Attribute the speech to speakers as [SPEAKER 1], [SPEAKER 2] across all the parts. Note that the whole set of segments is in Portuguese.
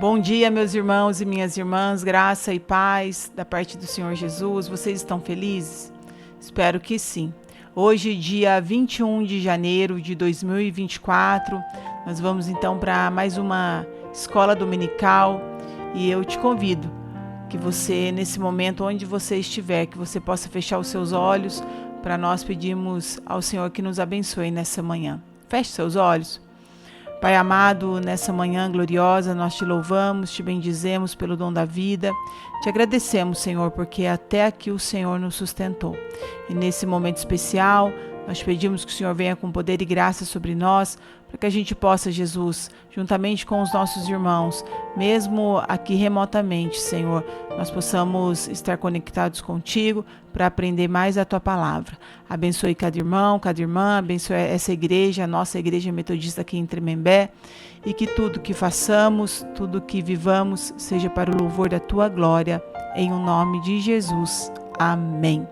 [SPEAKER 1] Bom dia, meus irmãos e minhas irmãs, graça e paz da parte do Senhor Jesus. Vocês estão felizes? Espero que sim. Hoje, dia 21 de janeiro de 2024, nós vamos então para mais uma escola dominical e eu te convido que você, nesse momento onde você estiver, que você possa fechar os seus olhos para nós pedirmos ao Senhor que nos abençoe nessa manhã. Feche seus olhos. Pai amado, nessa manhã gloriosa, nós te louvamos, te bendizemos pelo dom da vida. Te agradecemos, Senhor, porque até aqui o Senhor nos sustentou. E nesse momento especial, nós pedimos que o Senhor venha com poder e graça sobre nós, para que a gente possa, Jesus, juntamente com os nossos irmãos, mesmo aqui remotamente, Senhor, nós possamos estar conectados contigo para aprender mais a tua palavra. Abençoe cada irmão, cada irmã, abençoe essa igreja, a nossa igreja metodista aqui em Tremembé, e que tudo que façamos, tudo que vivamos, seja para o louvor da tua glória, em o nome de Jesus. Amém.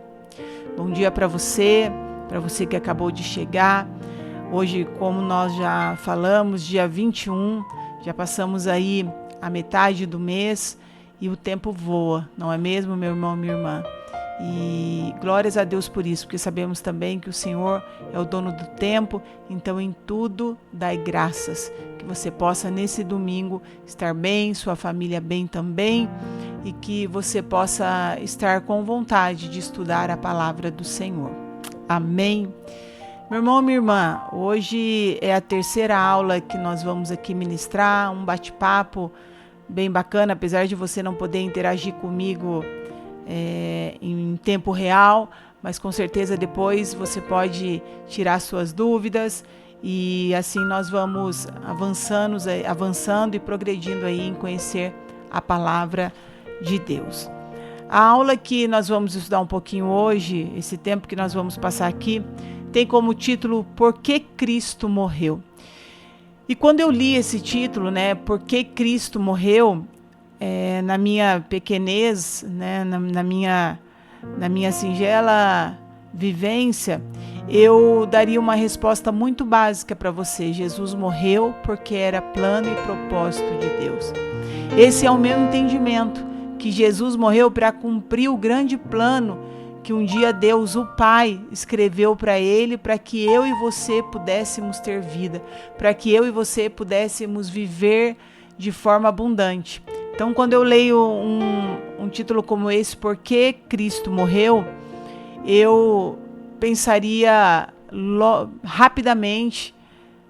[SPEAKER 1] Bom dia para você que acabou de chegar. Hoje, como nós já falamos, dia 21, já passamos aí a metade do mês e o tempo voa, não é mesmo, meu irmão, minha irmã? E glórias a Deus por isso, porque sabemos também que o Senhor é o dono do tempo, então em tudo dai graças, que você possa nesse domingo estar bem, sua família bem também, e que você possa estar com vontade de estudar a palavra do Senhor. Amém. Meu irmão, minha irmã, hoje é a terceira aula que nós vamos aqui ministrar, um bate-papo bem bacana, apesar de você não poder interagir comigo em tempo real, mas com certeza depois você pode tirar suas dúvidas e assim nós vamos avançando e progredindo aí em conhecer a palavra de Deus. A aula que nós vamos estudar um pouquinho hoje, esse tempo que nós vamos passar aqui, tem como título Por que Cristo Morreu? E quando eu li esse título, Por que Cristo Morreu, na minha pequenez, na minha singela vivência, eu daria uma resposta muito básica para você. Jesus morreu porque era plano e propósito de Deus. Esse é o meu entendimento, que Jesus morreu para cumprir o grande plano que um dia Deus, o Pai, escreveu para ele, para que eu e você pudéssemos ter vida, para que eu e você pudéssemos viver de forma abundante. Então, quando eu leio um título como esse, Por que Cristo Morreu?, eu pensaria rapidamente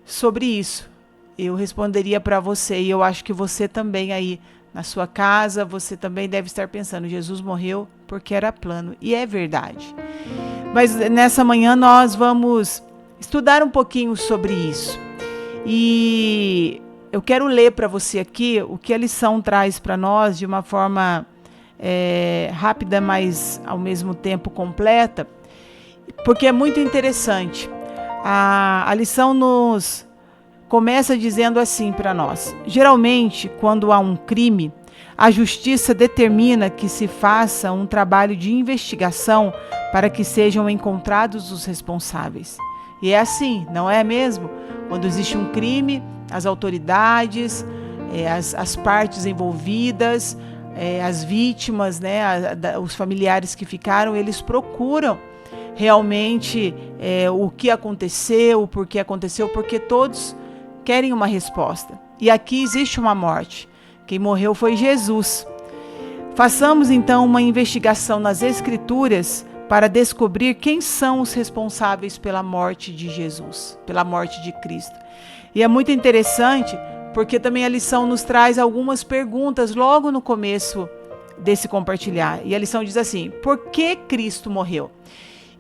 [SPEAKER 1] sobre isso. Eu responderia para você, e eu acho que você também aí, na sua casa, você também deve estar pensando, Jesus morreu porque era plano. E é verdade. Mas nessa manhã nós vamos estudar um pouquinho sobre isso. E eu quero ler para você aqui o que a lição traz para nós de uma forma rápida, mas ao mesmo tempo completa, porque é muito interessante. A lição nos começa dizendo assim para nós: geralmente, quando há um crime, a justiça determina que se faça um trabalho de investigação para que sejam encontrados os responsáveis. E é assim, não é mesmo? Quando existe um crime, as autoridades, as partes envolvidas, as vítimas, os familiares que ficaram, eles procuram realmente o que aconteceu, o porquê aconteceu, porque todos querem uma resposta. E aqui existe uma morte. Quem morreu foi Jesus. Façamos então uma investigação nas Escrituras para descobrir quem são os responsáveis pela morte de Jesus, pela morte de Cristo. E é muito interessante porque também a lição nos traz algumas perguntas logo no começo desse compartilhar. E a lição diz assim: por que Cristo morreu?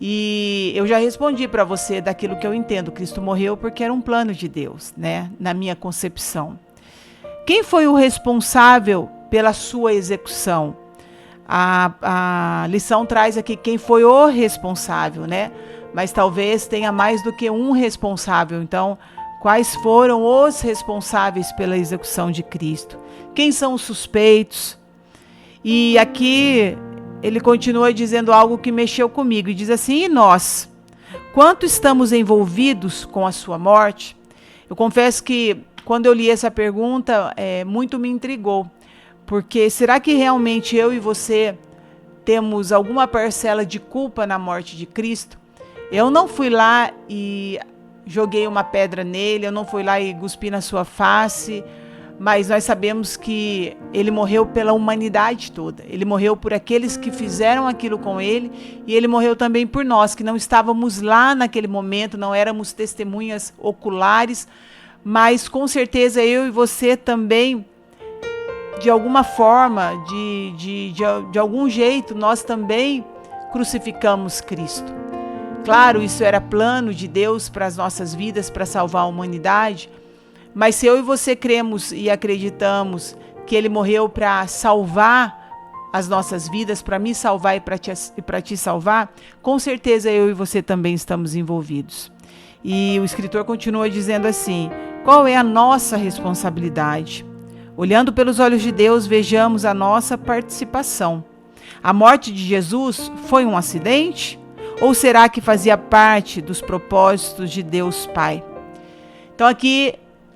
[SPEAKER 1] E eu já respondi para você daquilo que eu entendo. Cristo morreu porque era um plano de Deus, na minha concepção. Quem foi o responsável pela sua execução? A lição traz aqui quem foi o responsável, Mas talvez tenha mais do que um responsável. Então, quais foram os responsáveis pela execução de Cristo? Quem são os suspeitos? E aqui ele continua dizendo algo que mexeu comigo, e diz assim: e nós? Quanto estamos envolvidos com a sua morte? Eu confesso que quando eu li essa pergunta, muito me intrigou. Porque será que realmente eu e você temos alguma parcela de culpa na morte de Cristo? Eu não fui lá e joguei uma pedra nele, eu não fui lá e cuspi na sua face, mas nós sabemos que ele morreu pela humanidade toda. Ele morreu por aqueles que fizeram aquilo com ele, e ele morreu também por nós, que não estávamos lá naquele momento, não éramos testemunhas oculares, mas com certeza eu e você também, de alguma forma, de algum jeito, nós também crucificamos Cristo. Claro, isso era plano de Deus para as nossas vidas, para salvar a humanidade, mas se eu e você cremos e acreditamos que ele morreu para salvar as nossas vidas, para me salvar e para te salvar, com certeza eu e você também estamos envolvidos. E o escritor continua dizendo assim: qual é a nossa responsabilidade? Olhando pelos olhos de Deus, vejamos a nossa participação. A morte de Jesus foi um acidente? Ou será que fazia parte dos propósitos de Deus Pai? Então aqui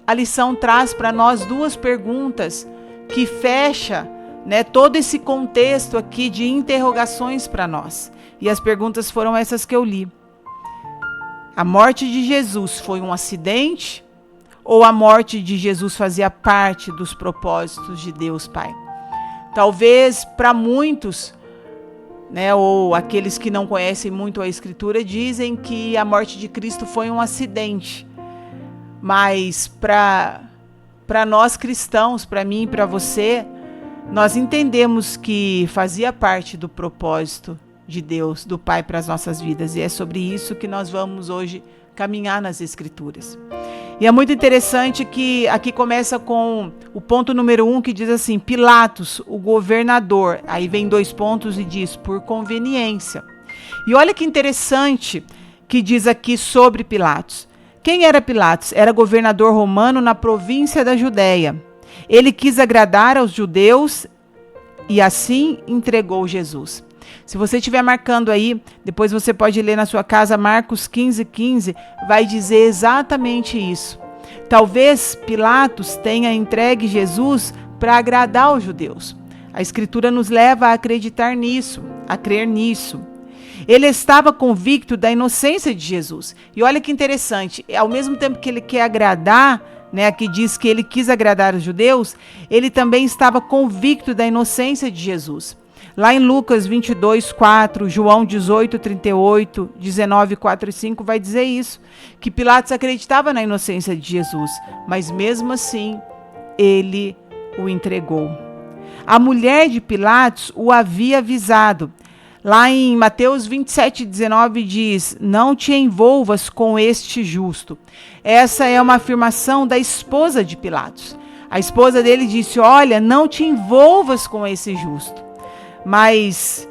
[SPEAKER 1] a lição traz para nós duas perguntas que fecha, todo esse contexto aqui de interrogações para nós. E as perguntas foram essas que eu li. A morte de Jesus foi um acidente? Ou a morte de Jesus fazia parte dos propósitos de Deus Pai? Talvez para muitos, ou aqueles que não conhecem muito a Escritura, dizem que a morte de Cristo foi um acidente. Mas para nós cristãos, para mim e para você, nós entendemos que fazia parte do propósito de Deus, do Pai, para as nossas vidas. E é sobre isso que nós vamos hoje caminhar nas Escrituras. E é muito interessante que aqui começa com o ponto número 1, que diz assim: Pilatos, o governador. Aí vem 2 pontos e diz: por conveniência. E olha que interessante que diz aqui sobre Pilatos. Quem era Pilatos? Era governador romano na província da Judéia. Ele quis agradar aos judeus e assim entregou Jesus. Se você estiver marcando aí, depois você pode ler na sua casa Marcos 15:15, vai dizer exatamente isso. Talvez Pilatos tenha entregue Jesus para agradar os judeus. A Escritura nos leva a acreditar nisso, a crer nisso. Ele estava convicto da inocência de Jesus. E olha que interessante, ao mesmo tempo que ele quer agradar, aqui diz que ele quis agradar os judeus, ele também estava convicto da inocência de Jesus. Lá em Lucas 22:4, João 18:38, 19:4 e 5 vai dizer isso, que Pilatos acreditava na inocência de Jesus, mas mesmo assim ele o entregou. A mulher de Pilatos o havia avisado. Lá em Mateus 27:19 diz: não te envolvas com este justo. Essa é uma afirmação da esposa de Pilatos. A esposa dele disse: olha, não te envolvas com esse justo. Mas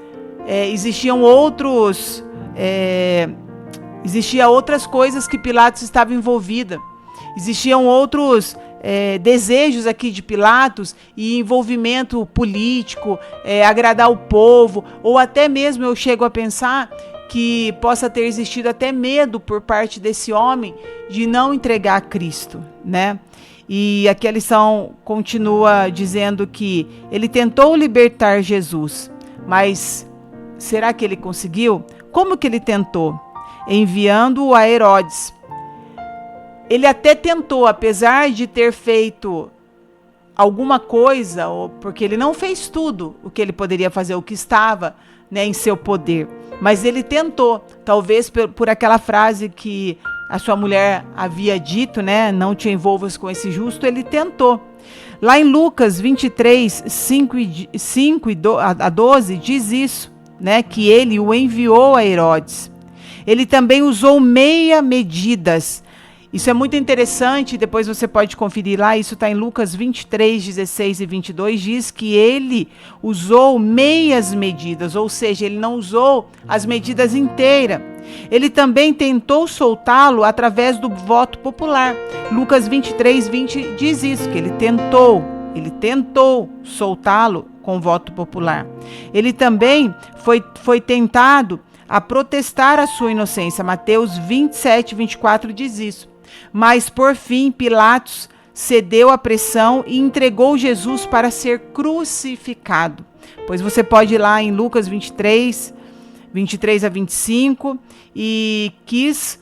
[SPEAKER 1] existiam outras coisas que Pilatos estava envolvida. Existiam outros desejos aqui de Pilatos e envolvimento político, agradar o povo, ou até mesmo eu chego a pensar que possa ter existido até medo por parte desse homem de não entregar a Cristo, E aqui a lição continua dizendo que ele tentou libertar Jesus, mas será que ele conseguiu? Como que ele tentou? Enviando-o a Herodes. Ele até tentou, apesar de ter feito alguma coisa, porque ele não fez tudo o que ele poderia fazer, o que estava em seu poder, mas ele tentou, talvez por aquela frase que a sua mulher havia dito, não te envolvas com esse justo, ele tentou. Lá em Lucas 23, 5 a 12, diz isso, que ele o enviou a Herodes. Ele também usou meia medidas. Isso é muito interessante, depois você pode conferir lá, isso está em Lucas 23, 16 e 22, diz que ele usou meias medidas, ou seja, ele não usou as medidas inteiras. Ele também tentou soltá-lo através do voto popular. Lucas 23, 20 diz isso, que ele tentou soltá-lo com voto popular. Ele também foi tentado a protestar a sua inocência. Mateus 27, 24 diz isso. Mas, por fim, Pilatos cedeu à pressão e entregou Jesus para ser crucificado. Pois você pode ir lá em Lucas 23 a 25, e quis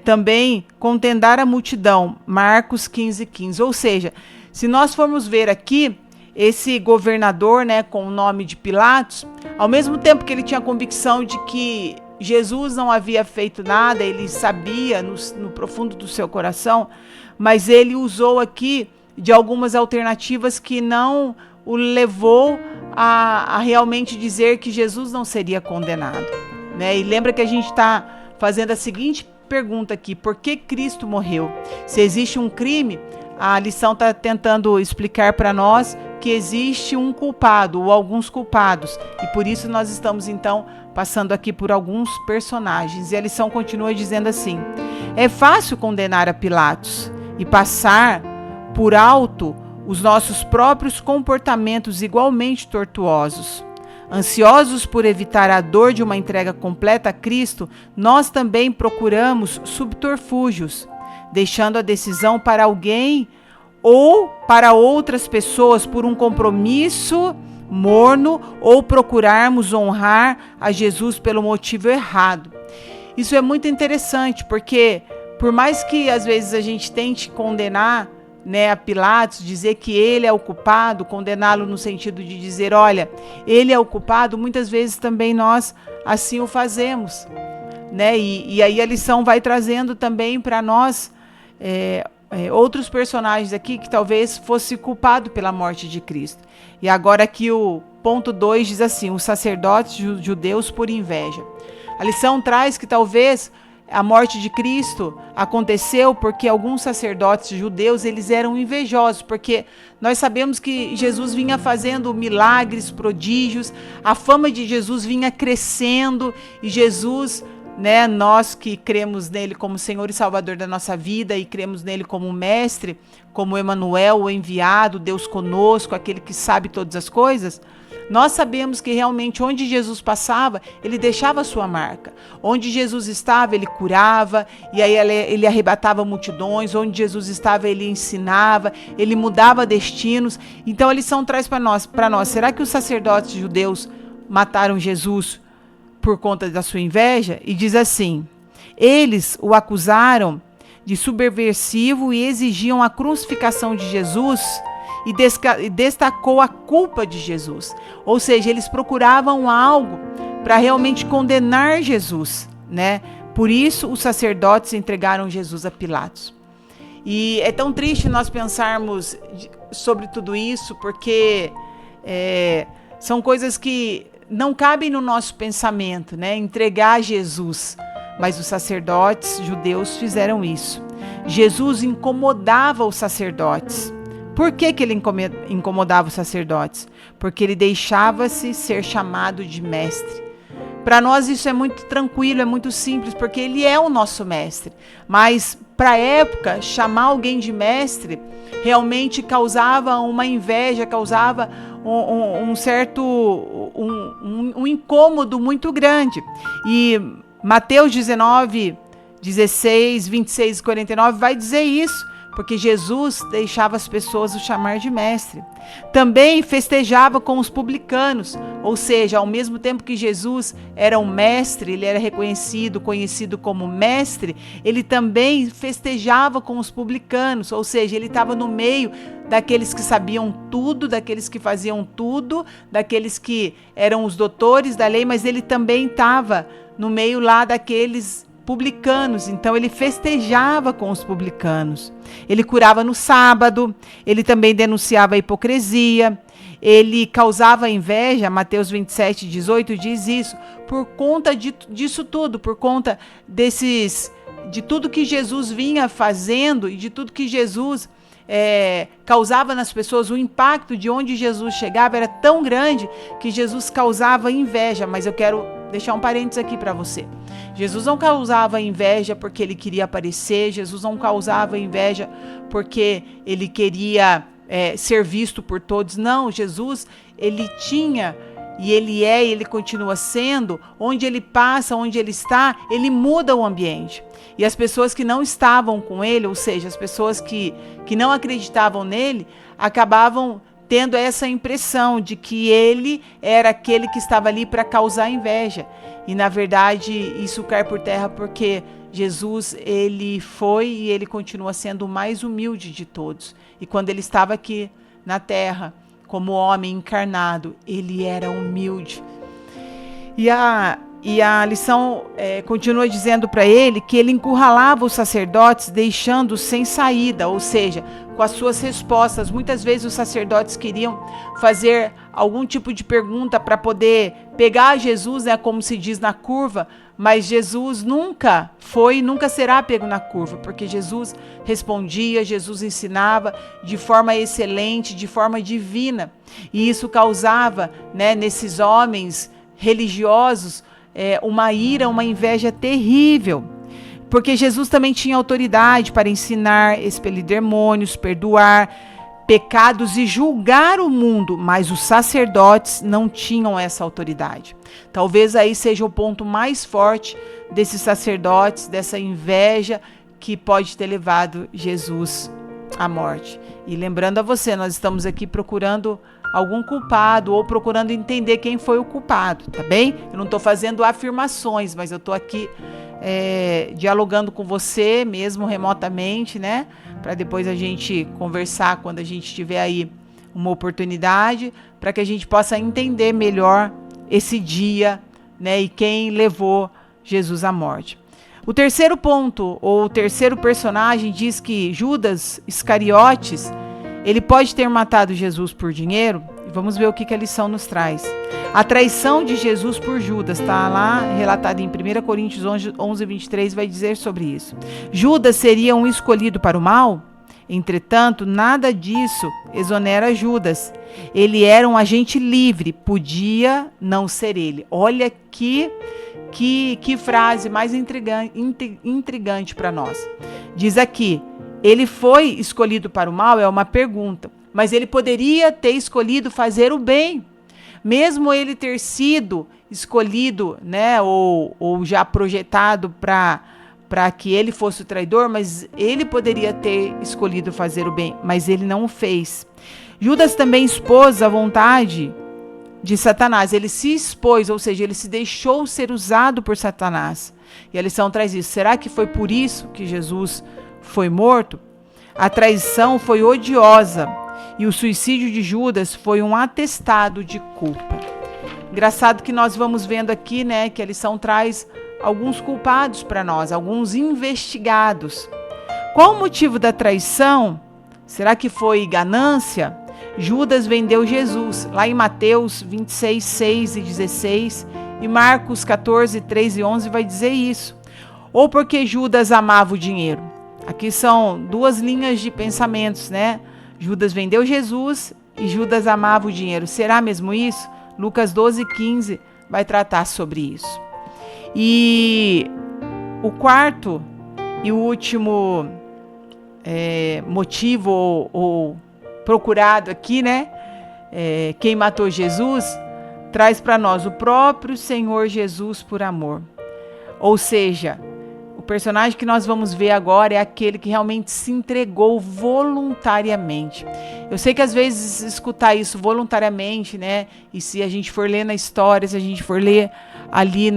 [SPEAKER 1] também contentar a multidão, Marcos 15. Ou seja, se nós formos ver aqui, esse governador, né, com o nome de Pilatos, ao mesmo tempo que ele tinha a convicção de que Jesus não havia feito nada, ele sabia no profundo do seu coração, mas ele usou aqui de algumas alternativas que não o levou a realmente dizer que Jesus não seria condenado, né? E lembra que a gente está fazendo a seguinte pergunta aqui: por que Cristo morreu? Se existe um crime, a lição está tentando explicar para nós que existe um culpado ou alguns culpados, e por isso nós estamos então passando aqui por alguns personagens. E a lição continua dizendo assim: é fácil condenar a Pilatos e passar por alto os nossos próprios comportamentos igualmente tortuosos. Ansiosos por evitar a dor de uma entrega completa a Cristo, nós também procuramos subterfúgios, deixando a decisão para alguém ou para outras pessoas por um compromisso morno, ou procurarmos honrar a Jesus pelo motivo errado. Isso é muito interessante, porque por mais que às vezes a gente tente condenar, né, a Pilatos, dizer que ele é o culpado, condená-lo no sentido de dizer, olha, ele é o culpado, muitas vezes também nós assim o fazemos, né? E aí a lição vai trazendo também para nós outros personagens aqui que talvez fosse culpado pela morte de Cristo. E agora aqui o ponto 2 diz assim: os sacerdotes judeus por inveja. A lição traz que talvez a morte de Cristo aconteceu porque alguns sacerdotes judeus, eles eram invejosos, porque nós sabemos que Jesus vinha fazendo milagres, prodígios, a fama de Jesus vinha crescendo, e Jesus, né, nós que cremos nele como Senhor e Salvador da nossa vida e cremos nele como mestre, como Emanuel, o enviado, Deus conosco, aquele que sabe todas as coisas, nós sabemos que realmente onde Jesus passava, ele deixava a sua marca. Onde Jesus estava, ele curava, e aí ele arrebatava multidões. Onde Jesus estava, ele ensinava, ele mudava destinos. Então a lição traz para nós, será que os sacerdotes judeus mataram Jesus por conta da sua inveja? E diz assim: eles o acusaram de subversivo e exigiam a crucificação de Jesus, e destacou a culpa de Jesus. Ou seja, eles procuravam algo para realmente condenar Jesus, né? Por isso os sacerdotes entregaram Jesus a Pilatos. E é tão triste nós pensarmos sobre tudo isso, porque são coisas que não cabem no nosso pensamento, né? Entregar Jesus. Mas os sacerdotes judeus fizeram isso. Jesus incomodava os sacerdotes. Por que ele incomodava os sacerdotes? Porque ele deixava-se ser chamado de mestre. Para nós isso é muito tranquilo, é muito simples, porque ele é o nosso mestre. Mas para a época, chamar alguém de mestre realmente causava uma inveja, causava um certo incômodo muito grande. E Mateus 19, 16, 26 e 49 vai dizer isso, porque Jesus deixava as pessoas o chamar de mestre. Também festejava com os publicanos, ou seja, ao mesmo tempo que Jesus era um mestre, ele era reconhecido, conhecido como mestre, ele também festejava com os publicanos, ou seja, ele estava no meio daqueles que sabiam tudo, daqueles que faziam tudo, daqueles que eram os doutores da lei, mas ele também estava no meio lá daqueles publicanos. Então ele festejava com os publicanos. Ele curava no sábado, ele também denunciava a hipocrisia, ele causava inveja. Mateus 27, 18 diz isso, por conta disso tudo, por conta de tudo que Jesus vinha fazendo e de tudo que Jesus causava nas pessoas. O impacto de onde Jesus chegava era tão grande que Jesus causava inveja. Mas eu quero deixar um parênteses aqui para você. Jesus não causava inveja porque ele queria aparecer, Jesus não causava inveja porque ele queria ser visto por todos. Não, Jesus, ele tinha e ele continua sendo, onde ele passa, onde ele está, ele muda o ambiente. E as pessoas que não estavam com ele, ou seja, as pessoas que não acreditavam nele, acabavam tendo essa impressão de que ele era aquele que estava ali para causar inveja. E na verdade isso cai por terra, porque Jesus, ele foi e ele continua sendo o mais humilde de todos. E quando ele estava aqui na terra, como homem encarnado, ele era humilde. E a lição continua dizendo para ele que ele encurralava os sacerdotes, deixando-os sem saída, ou seja, com as suas respostas. Muitas vezes os sacerdotes queriam fazer algum tipo de pergunta para poder pegar Jesus, né, como se diz na curva, mas Jesus nunca será pego na curva, porque Jesus respondia, Jesus ensinava de forma excelente, de forma divina. E isso causava, né, nesses homens religiosos, uma ira, uma inveja terrível, porque Jesus também tinha autoridade para ensinar, expelir demônios, perdoar pecados e julgar o mundo, mas os sacerdotes não tinham essa autoridade. Talvez aí seja o ponto mais forte desses sacerdotes, dessa inveja que pode ter levado Jesus à morte. E lembrando a você, nós estamos aqui procurando algum culpado ou procurando entender quem foi o culpado, tá bem? Eu não estou fazendo afirmações, mas eu estou aqui dialogando com você mesmo remotamente, né? Para depois a gente conversar quando a gente tiver aí uma oportunidade, para que a gente possa entender melhor esse dia, né? E quem levou Jesus à morte. O terceiro ponto, ou o terceiro personagem, diz que Judas Iscariotes, ele pode ter matado Jesus por dinheiro. Vamos ver o que a lição nos traz. A traição de Jesus por Judas, está lá relatado em 1 Coríntios 11, 23, vai dizer sobre isso. Judas seria um escolhido para o mal? Entretanto, nada disso exonera Judas. Ele era um agente livre, podia não ser ele. Olha que frase mais intrigante para nós. Diz aqui, ele foi escolhido para o mal, é uma pergunta, mas ele poderia ter escolhido fazer o bem. Mesmo ele ter sido escolhido, né, ou já projetado para que ele fosse o traidor, mas ele poderia ter escolhido fazer o bem, mas ele não o fez. Judas também expôs a vontade de Satanás. Ele se expôs, ou seja, ele se deixou ser usado por Satanás. E a lição traz isso. Será que foi por isso que Jesus foi morto? A traição foi odiosa e o suicídio de Judas foi um atestado de culpa. Engraçado que nós vamos vendo aqui, né, que a lição traz alguns culpados para nós, alguns investigados. Qual o motivo da traição? Será que foi ganância? Judas vendeu Jesus, lá em Mateus 26, 6 e 16, e Marcos 14, 3 e 11 vai dizer isso. Ou porque Judas amava o dinheiro. Aqui são duas linhas de pensamentos, né? Judas vendeu Jesus e Judas amava o dinheiro. Será mesmo isso? Lucas 12, 15 vai tratar sobre isso. E o quarto e o último motivo ou procurado aqui, né? Quem matou Jesus, traz para nós o próprio Senhor Jesus por amor. Ou seja, o personagem que nós vamos ver agora é aquele que realmente se entregou voluntariamente. Eu sei que às vezes escutar isso voluntariamente, né? E se a gente for ler na história, se a gente for ler ali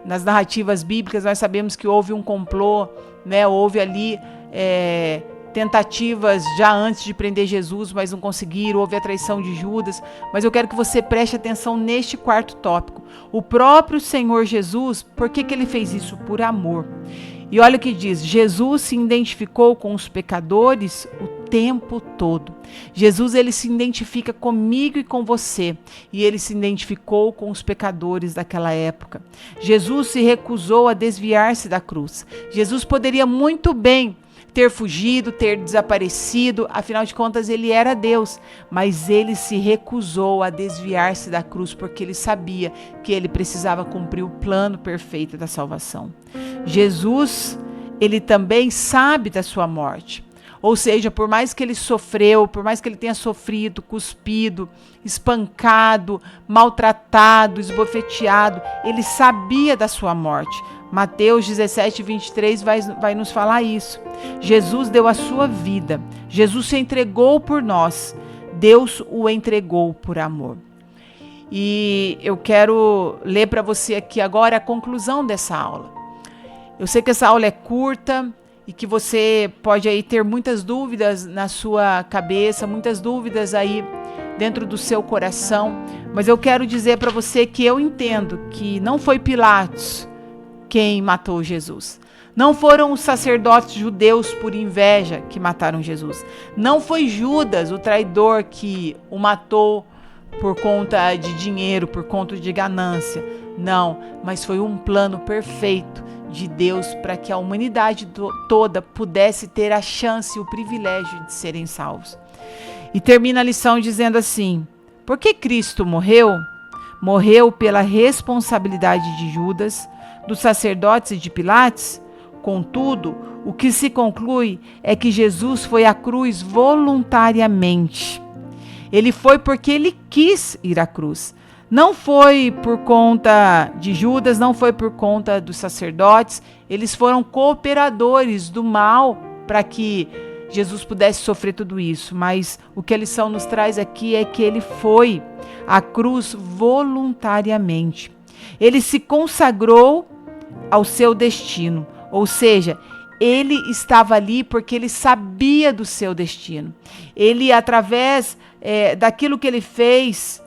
[SPEAKER 1] nas narrativas bíblicas, nós sabemos que houve um complô, né? Houve ali tentativas já antes de prender Jesus, mas não conseguiram, houve a traição de Judas. Mas eu quero que você preste atenção neste quarto tópico. O próprio Senhor Jesus, por que ele fez isso? Por amor. E olha o que diz, Jesus se identificou com os pecadores o tempo todo. Jesus, ele se identifica comigo e com você, e ele se identificou com os pecadores daquela época. Jesus se recusou a desviar-se da cruz. Jesus poderia muito bem ter fugido, ter desaparecido, afinal de contas ele era Deus, mas ele se recusou a desviar-se da cruz porque ele sabia que ele precisava cumprir o plano perfeito da salvação. Jesus, ele também sabe da sua morte, Ou seja, por mais que ele sofreu, por mais que ele tenha sofrido, cuspido, espancado, maltratado, esbofeteado, ele sabia da sua morte. Mateus 17, 23 vai nos falar isso. Jesus deu a sua vida. Jesus se entregou por nós. Deus o entregou por amor. E eu quero ler para você aqui agora a conclusão dessa aula. Eu sei que essa aula é curta e que você pode aí ter muitas dúvidas na sua cabeça, muitas dúvidas aí dentro do seu coração, mas eu quero dizer para você que eu entendo que não foi Pilatos quem matou Jesus. Não foram os sacerdotes judeus por inveja que mataram Jesus. Não foi Judas, o traidor, que o matou por conta de dinheiro, por conta de ganância. Não, mas foi um plano perfeito de Deus para que a humanidade toda pudesse ter a chance e o privilégio de serem salvos. E termina a lição dizendo assim: por que Cristo morreu? Morreu pela responsabilidade de Judas, dos sacerdotes e de Pilatos? Contudo, o que se conclui é que Jesus foi à cruz voluntariamente. Ele foi porque ele quis ir à cruz. Não foi por conta de Judas, não foi por conta dos sacerdotes. Eles foram cooperadores do mal para que Jesus pudesse sofrer tudo isso. Mas o que a lição nos traz aqui é que ele foi à cruz voluntariamente. Ele se consagrou ao seu destino. Ou seja, ele estava ali porque ele sabia do seu destino. Ele, através daquilo que ele fez,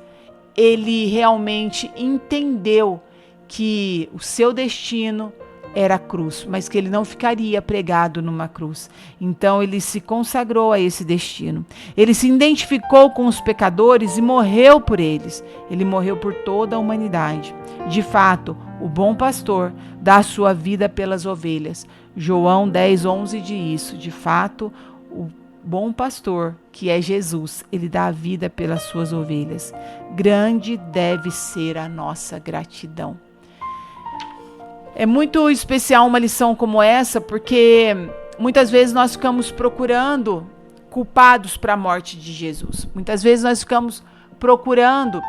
[SPEAKER 1] ele realmente entendeu que o seu destino era a cruz, mas que ele não ficaria pregado numa cruz. Então ele se consagrou a esse destino. Ele se identificou com os pecadores e morreu por eles. Ele morreu por toda a humanidade. De fato, o bom pastor dá a sua vida pelas ovelhas. João 10:11 diz isso. De fato, o bom pastor, que é Jesus, ele dá a vida pelas suas ovelhas. Grande deve ser a nossa gratidão. É muito especial uma lição como essa, porque muitas vezes nós ficamos procurando culpados para a morte de Jesus. Muitas vezes nós ficamos procurando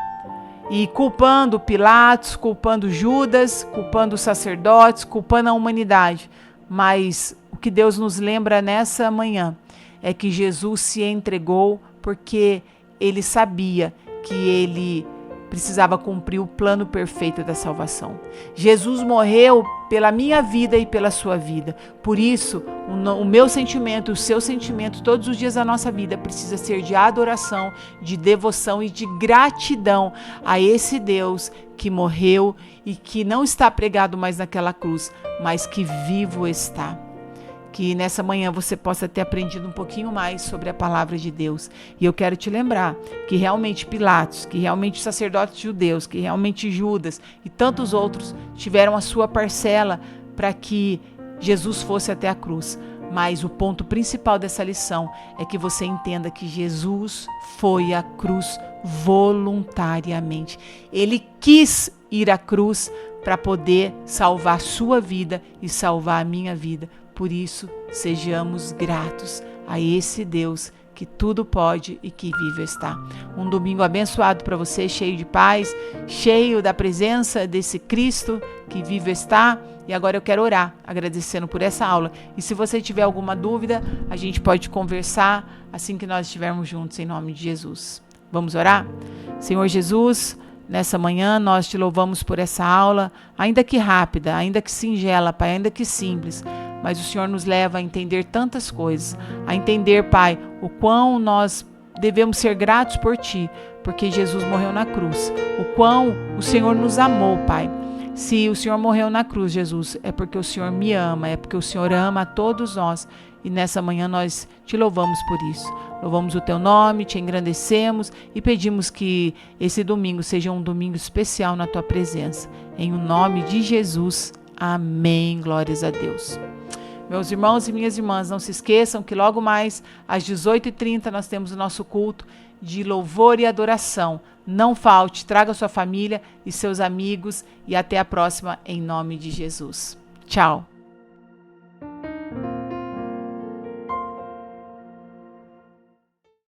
[SPEAKER 1] e culpando Pilatos, culpando Judas, culpando os sacerdotes, culpando a humanidade. Mas o que Deus nos lembra nessa manhã é que Jesus se entregou porque ele sabia que ele precisava cumprir o plano perfeito da salvação. Jesus morreu pela minha vida e pela sua vida. Por isso, o meu sentimento, o seu sentimento, todos os dias da nossa vida precisa ser de adoração, de devoção e de gratidão a esse Deus que morreu e que não está pregado mais naquela cruz, mas que vivo está. Que nessa manhã você possa ter aprendido um pouquinho mais sobre a palavra de Deus. E eu quero te lembrar que realmente Pilatos, que realmente os sacerdotes judeus, que realmente Judas e tantos outros tiveram a sua parcela para que Jesus fosse até a cruz. Mas o ponto principal dessa lição é que você entenda que Jesus foi à cruz voluntariamente. Ele quis ir à cruz para poder salvar a sua vida e salvar a minha vida. Por isso, sejamos gratos a esse Deus que tudo pode e que vivo está. Um domingo abençoado para você, cheio de paz, cheio da presença desse Cristo que vivo está. E agora eu quero orar, agradecendo por essa aula. E se você tiver alguma dúvida, a gente pode conversar assim que nós estivermos juntos, em nome de Jesus. Vamos orar? Senhor Jesus, nessa manhã nós te louvamos por essa aula, ainda que rápida, ainda que singela, Pai, ainda que simples. Mas o Senhor nos leva a entender tantas coisas, a entender, Pai, o quão nós devemos ser gratos por Ti, porque Jesus morreu na cruz, o quão o Senhor nos amou, Pai. Se o Senhor morreu na cruz, Jesus, é porque o Senhor me ama, é porque o Senhor ama a todos nós. E nessa manhã nós te louvamos por isso. Louvamos o Teu nome, te engrandecemos e pedimos que esse domingo seja um domingo especial na Tua presença. Em o nome de Jesus, amém. Glórias a Deus. Meus irmãos e minhas irmãs, não se esqueçam que logo mais às 18h30 nós temos o nosso culto de louvor e adoração. Não falte, traga sua família e seus amigos e até a próxima em nome de Jesus. Tchau.